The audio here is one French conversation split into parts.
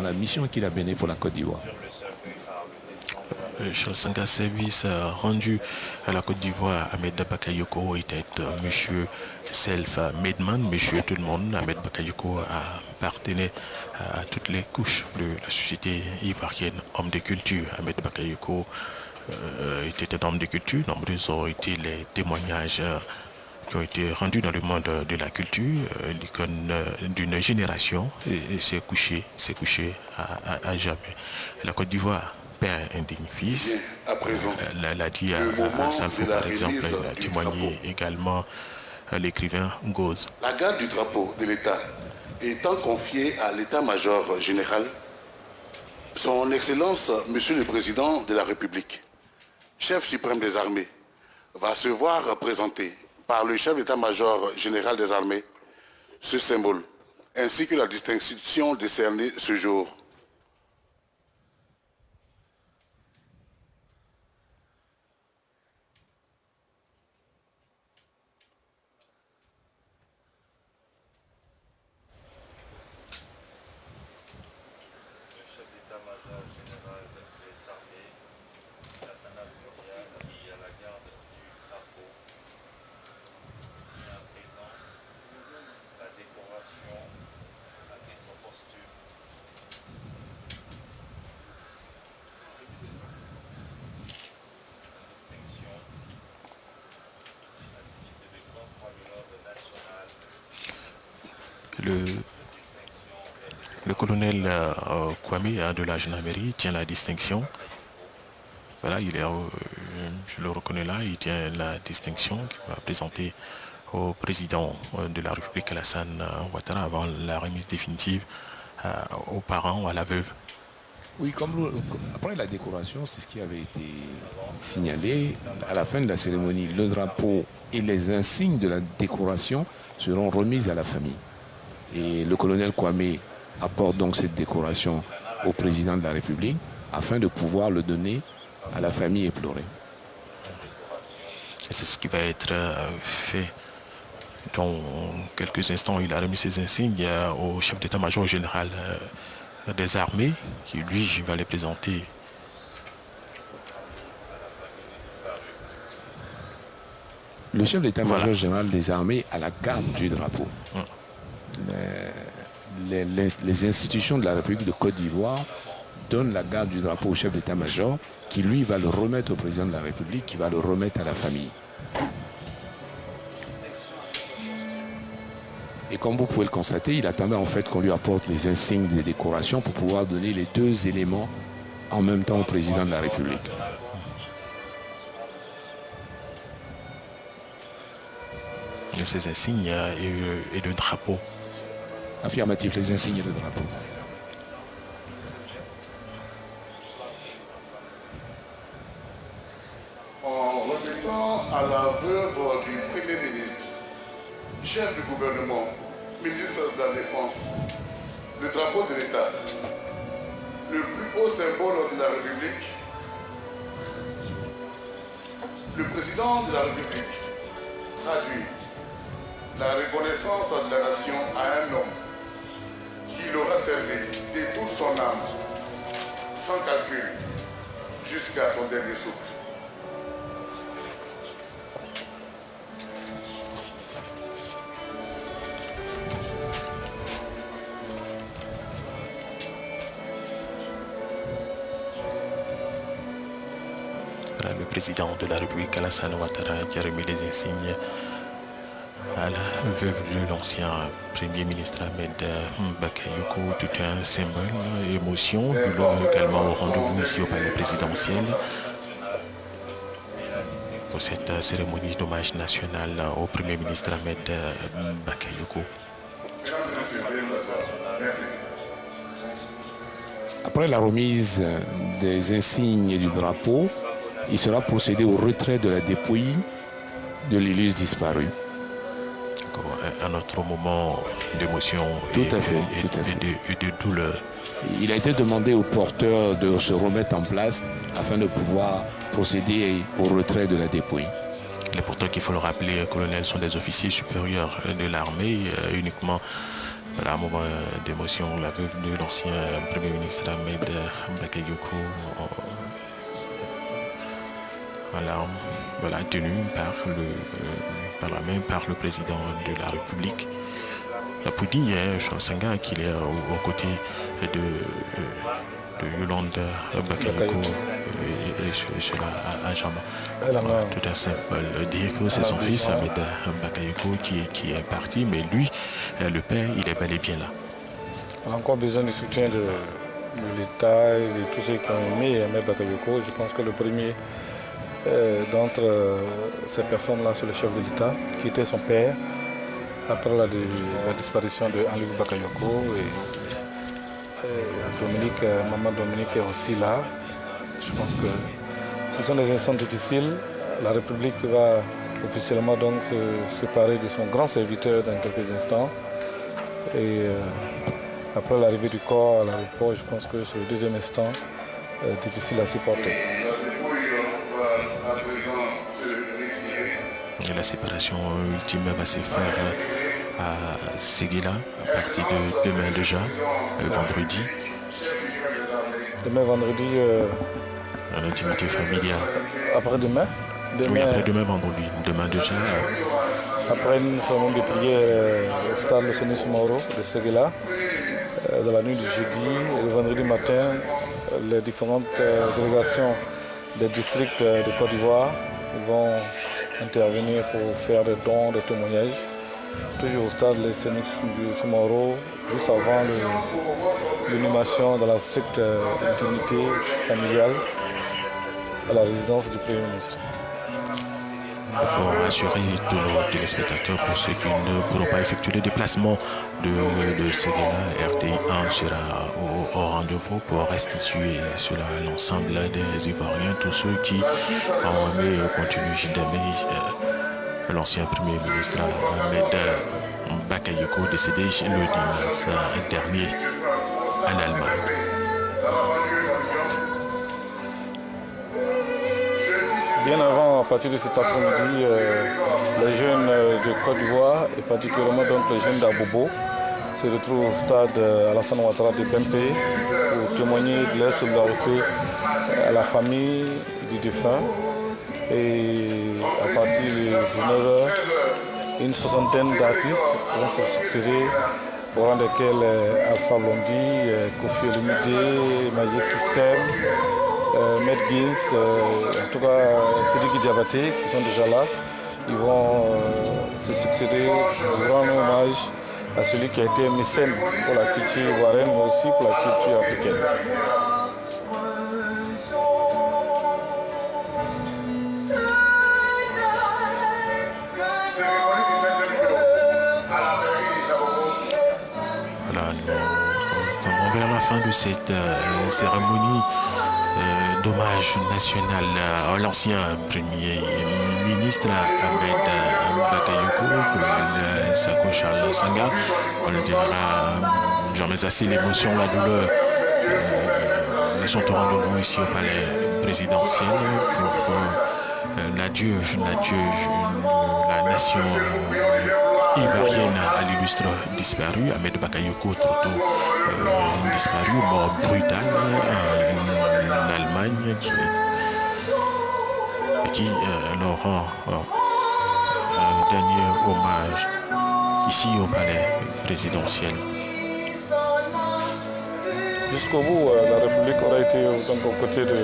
la mission qu'il a menée pour la Côte d'Ivoire. Charles Sangas service rendu à la Côte d'Ivoire. Ahmed Bakayoko était monsieur self-made man, monsieur tout le monde. Ahmed Bakayoko appartenait à toutes les couches de la société ivoirienne, homme de culture. Ahmed Bakayoko était un homme de culture. Nombreux ont été les témoignages qui ont été rendus dans le monde de la culture, l'icône d'une génération, et s'est couché à jamais. La Côte d'Ivoire père indigne fils. À présent, l'a dit à Salfo, par exemple, il a témoigné également à l'écrivain Goz. La garde du drapeau de l'État étant confiée à l'état-major général, son Excellence, Monsieur le Président de la République, chef suprême des armées, va se voir présenter par le chef d'état-major général des armées ce symbole, ainsi que la distinction décernée ce jour. Le colonel Kwame de la gendarmerie tient la distinction. Voilà, il est, je le reconnais là, il tient la distinction qu'il va présenter au président de la République, Alassane Ouattara, avant la remise définitive aux parents ou à la veuve. Oui, après la décoration, c'est ce qui avait été signalé. À la fin de la cérémonie, le drapeau et les insignes de la décoration seront remis à la famille. Et le colonel Kwame apporte donc cette décoration au président de la République afin de pouvoir le donner à la famille éplorée. C'est ce qui va être fait dans quelques instants. Il a remis ses insignes au chef d'état-major général des armées, qui lui va les présenter. Le chef d'état-major général des armées a la garde du drapeau. Les institutions de la République de Côte d'Ivoire donnent la garde du drapeau au chef d'état-major, qui lui va le remettre au président de la République, qui va le remettre à la famille. Et comme vous pouvez le constater, il attendait en fait qu'on lui apporte les insignes de décoration pour pouvoir donner les deux éléments en même temps au président de la République. Ces insignes et le drapeau. Affirmatif, les insignes et le drapeau. En remettant à la veuve du Premier ministre, chef du gouvernement, ministre de la Défense, le drapeau de l'État, le plus haut symbole de la République, le président de la République traduit la reconnaissance de la nation à un homme qui l'aura servi de toute son âme, sans calcul, jusqu'à son dernier souffle. Le président de la République, Alassane Ouattara, qui a remis les insignes à la veuve de l'ancien Premier ministre Ahmed Bakayoko. Tout un symbole, émotion. Nous l'avons également au rendez-vous ici au palais présidentiel pour cette cérémonie d'hommage national au Premier ministre Ahmed Bakayoko. Après la remise des insignes et du drapeau, il sera procédé au retrait de la dépouille de l'illustre disparu. Un autre moment d'émotion et de douleur. Il a été demandé aux porteurs de se remettre en place afin de pouvoir procéder au retrait de la dépouille. Les porteurs, qu'il faut le rappeler, colonel, sont des officiers supérieurs de l'armée, uniquement voilà, un moment d'émotion, la veuve de l'ancien Premier ministre Ahmed Bakayoko en larmes, voilà, tenue par le président de la République. Pour dire Charles Senghor qu'il est aux côtés de Yolande Bakayoko et cela à jamais. Tout à simple dire que c'est son fils Ahmed Bakayoko qui est parti, mais lui, le père, il est bel et bien là. On a encore besoin du soutien de l'État et de tous ceux qui ont aimé Ahmed Bakayoko. Je pense que le premier d'entre ces personnes-là, c'est le chef de l'État, qui était son père, après la disparition de Henri Bakayoko. Et maman Dominique est aussi là. Je pense que ce sont des instants difficiles. La République va officiellement donc se séparer de son grand serviteur dans quelques instants. Et après l'arrivée du corps à l'aéroport, je pense que c'est le deuxième instant difficile à supporter. Et la séparation ultime va se faire à Séguéla à partir de demain déjà, vendredi. Demain vendredi. Dans l'intimité familiale. Après-demain Oui, après-demain vendredi. Demain déjà. Après une cérémonie de prière au stade Losonis Moro de Séguéla, dans la nuit du jeudi et le vendredi matin, les différentes délégations des districts de Côte d'Ivoire vont intervenir pour faire des dons, des témoignages. Toujours au stade Losonis Moro, juste avant l'inhumation de la stricte intimité familiale à la résidence du Premier ministre. Pour rassurer tous nos téléspectateurs, pour ceux qui ne pourront pas effectuer le déplacement de Séguéla, RTI1 sera au rendez-vous pour restituer cela à l'ensemble des Ivoiriens, tous ceux qui ont aimé continuer d'aimer l'ancien Premier ministre Ahmed Bakayoko, décédé le 10 mars dernier en Allemagne. Bien avant, à partir de cet après-midi, les jeunes de Côte d'Ivoire, et particulièrement donc les jeunes d'Abobo, se retrouvent au stade Alassane Ouattara de Bempé pour témoigner de leur solidarité à la famille du défunt. Et à partir de 19h, une soixantaine d'artistes vont se succéder, au rang desquels Alpha Blondy, Kofi Olomide, Magic System, Matt Gims, en tout cas Sidiki Diabaté, qui sont déjà là. Ils vont se succéder au grand hommage à celui qui a été mécène pour la culture ivoirienne, mais aussi pour la culture africaine. Voilà, nous sommes vers la fin de cette cérémonie d'hommage national à l'ancien Premier ministre Ahmed Bakayoko, Sako Charles Senghor. On ne dira jamais assez l'émotion, la douleur. Nous sommes au rendez-vous ici au palais présidentiel pour l'adieu, la nation ivoirienne à l'illustre disparu, Ahmed Bakayoko, trop tôt disparu, mort brutale en Allemagne, qui leur rend un dernier hommage ici au palais présidentiel. Jusqu'au bout, la République aura été donc, aux côtés de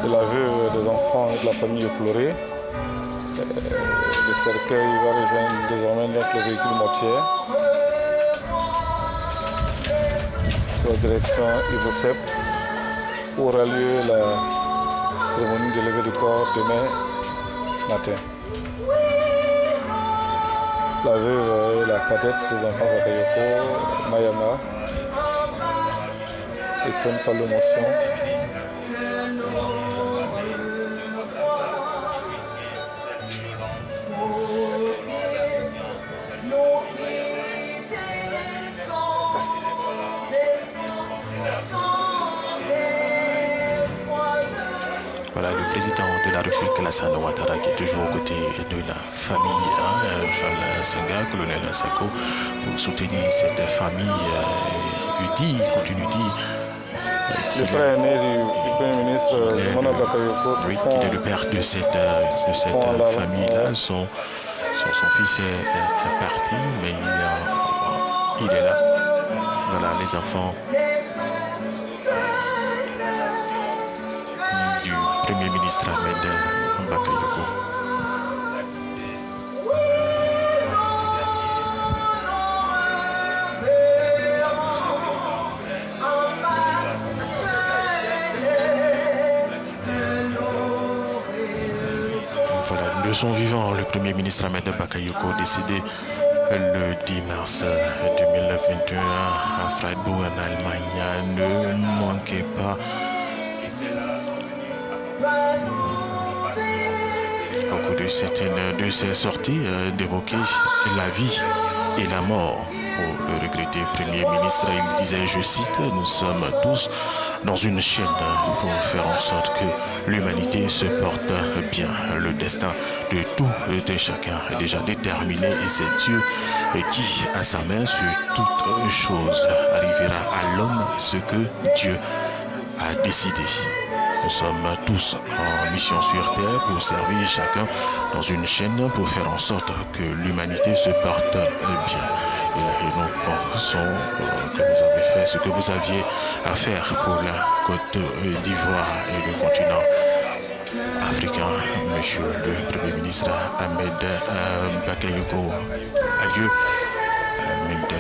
la veuve, des enfants et de la famille éplorée. Le cercueil va rejoindre désormais le véhicule mortier sur la direction Ivosep où aura lieu la cérémonie de levée du corps demain matin. La veuve et la cadette des enfants Bakayoko, Mayama, étonnent par l'émotion. Voilà, le président de la République, Alassane Ouattara, qui est toujours aux côtés de la famille, Charles Sanga, colonel Sako, pour soutenir cette famille. Continue dit. Le frère aîné du Premier ministre, Mona Bakayoko. Oui, il est le père de cette famille-là. Son fils est parti, mais il est là. Voilà, les enfants du Premier ministre Ahmed Bakayoko. Voilà, de son vivant, le Premier ministre Ahmed Bakayoko, décédé le 10 mars 2021 à Freiburg en Allemagne. Ne manquez pas au cours de ces sorties d'évoquer la vie et la mort pour le regretté Premier ministre. Il disait, je cite, nous sommes tous dans une chaîne pour faire en sorte que l'humanité se porte bien. Le destin de tout et de chacun est déjà déterminé et c'est Dieu qui, à sa main sur toute chose, arrivera à l'homme ce que Dieu a décidé. Nous sommes tous en mission sur terre pour servir chacun dans une chaîne pour faire en sorte que l'humanité se porte bien. Et nous pensons que vous avez fait ce que vous aviez à faire pour la Côte d'Ivoire et le continent africain. Monsieur le Premier ministre Ahmed Bakayoko, adieu. Ahmed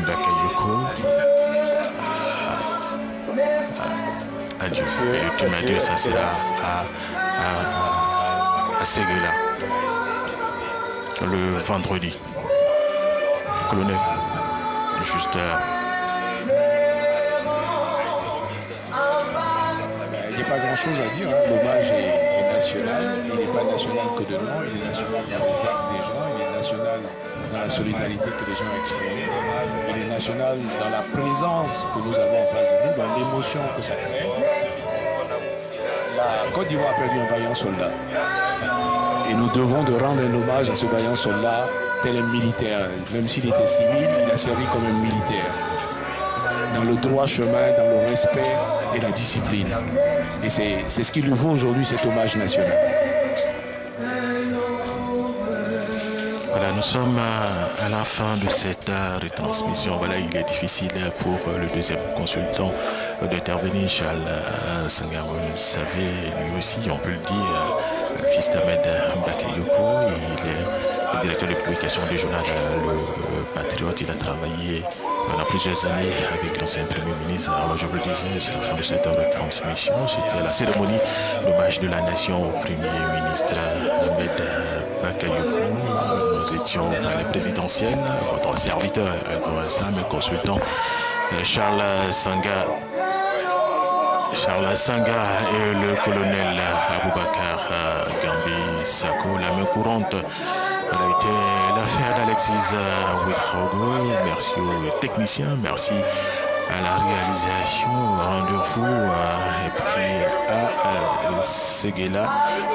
Bakayoko, adieu. Et tu m'as dit, ça sera à Séguéla le vendredi. Colonel, juste. Il n'y a pas grand-chose à dire. L'hommage est national. Il n'est pas national que de nom. Il est national dans les actes des gens. Il est national dans la solidarité que les gens expriment. Il est national dans la présence que nous avons en face de nous, dans l'émotion que ça crée. La Côte d'Ivoire a perdu un vaillant soldat. Et nous devons de rendre un hommage à ce vaillant soldat tel un militaire. Même s'il était civil, il a servi comme un militaire. Dans le droit chemin, dans le respect et la discipline. Et c'est ce qui lui vaut aujourd'hui cet hommage national. Voilà, nous sommes à la fin de cette retransmission. Voilà, il est difficile pour le deuxième consultant d'intervenir, Charles Sanga. Vous le savez, lui aussi, on peut le dire, fils d'Ahmed Bakayoko. Il est directeur de publication du journal Le Patriote. Il a travaillé pendant plusieurs années avec l'ancien Premier ministre. Alors je vous le disais, c'est la fin de cette retransmission. C'était la cérémonie d'hommage de la nation au Premier ministre Ahmed Bakayoko. Nous étions à la présidentielle. Votre serviteur, mes consultant, Charles Sanga. Charles Sanga et le colonel Aboubakar Gambi Sako. La main courante a été l'affaire d'Alexis Ouedraogo. Merci aux techniciens, merci à la réalisation. Rendez-vous et puis à Séguéla,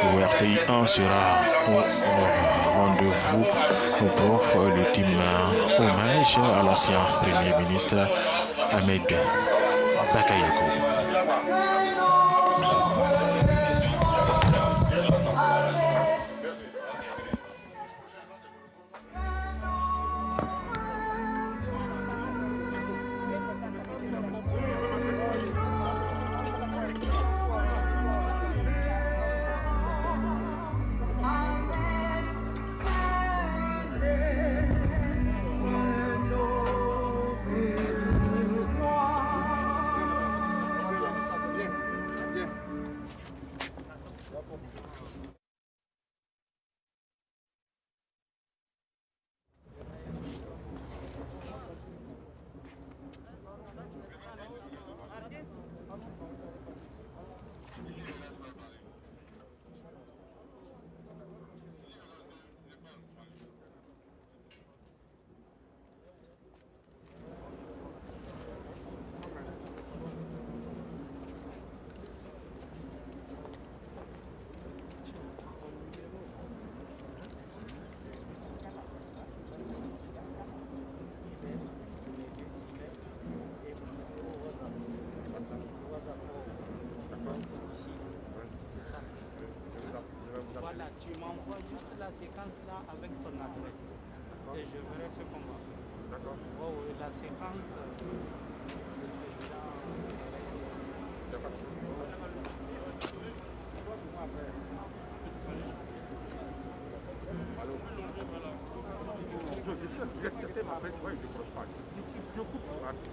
où RTI 1 sera au rendez-vous pour l'ultime hommage à l'ancien Premier ministre Ahmed Bakayoko. m'envoies juste la séquence là avec ton adresse. Et je verrai ce qu'on va faire. D'accord. Oh, oui, la séquence du président. Allô. Je suis inquiété, mais après, tu vois, il ne décroche pas. Je coupe, tu rappelles.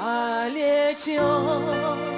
Allez, tiens.